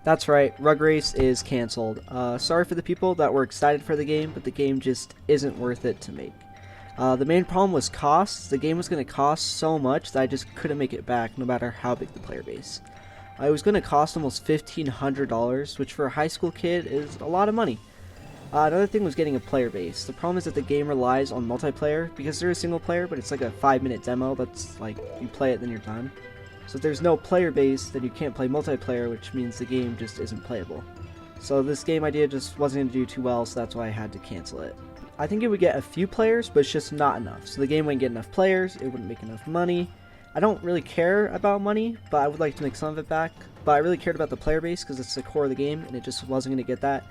That's right, Rug Race is cancelled. Sorry for the people that were excited for the game, but the game just isn't worth it to make. The main problem was costs. The game was going to cost so much that I just couldn't make it back no matter how big the player base. It was going to cost almost $1,500, which for a high school kid is a lot of money. Another thing was getting a player base. The problem is that the game relies on multiplayer because there is single player, but it's like a 5-minute demo that's like you play it then you're done. So if there's no player base, then you can't play multiplayer, which means the game just isn't playable. So this game idea just wasn't going to do too well, so that's why I had to cancel it. I think it would get a few players, but it's just not enough. So the game wouldn't get enough players, it wouldn't make enough money. I don't really care about money, but I would like to make some of it back. But I really cared about the player base because it's the core of the game, and it just wasn't going to get that.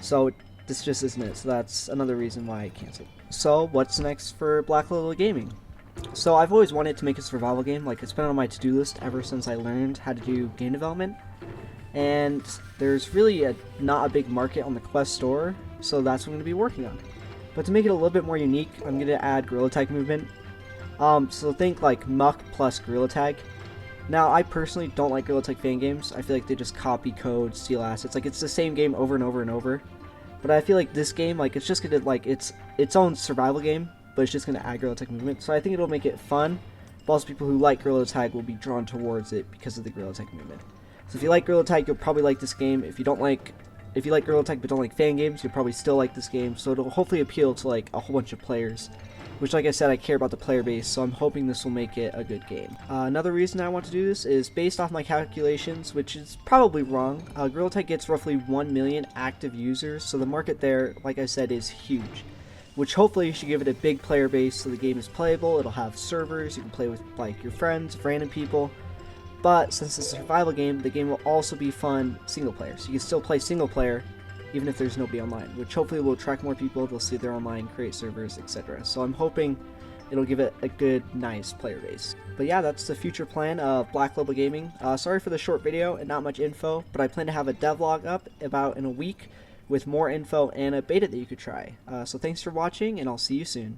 So this just isn't it, so that's another reason why I canceled. So what's next for BlackLoboGaming? So I've always wanted to make a survival game. Like, it's been on my to-do list ever since I learned how to do game development. And there's really not a big market on the Quest store, so that's what I'm going to be working on. But to make it a little bit more unique, I'm going to add Gorilla Tag movement. So think like Muck plus Gorilla Tag. Now, I personally don't like Gorilla Tag fan games. I feel like they just copy code, steal assets. Like, it's the same game over and over and over. But I feel like this game, like, it's just going to, like, it's its own survival game, but it's just going to add Gorilla Tag movement. So I think it'll make it fun, but also people who like Gorilla Tag will be drawn towards it because of the Gorilla Tag movement. So if you like Gorilla Tag, you'll probably like this game. If you like Gorilla Tag but don't like fan games, you'll probably still like this game. So it'll hopefully appeal to, like, a whole bunch of players, which, like I said, I care about the player base, so I'm hoping this will make it a good game. Another reason I want to do this is based off my calculations, which is probably wrong. Gorilla Tag gets roughly 1 million active users, so the market there, like I said, is huge. Which hopefully should give it a big player base so the game is playable. It'll have servers, you can play with, like, your friends, random people. But since it's a survival game, the game will also be fun single player. So you can still play single player even if there's nobody online, which hopefully will attract more people. They'll see they're online, create servers, etc. So I'm hoping it'll give it a good, nice player base. But yeah, that's the future plan of BlackLoboGaming. Sorry for the short video and not much info, but I plan to have a devlog up about in a week with more info and a beta that you could try. So thanks for watching, and I'll see you soon.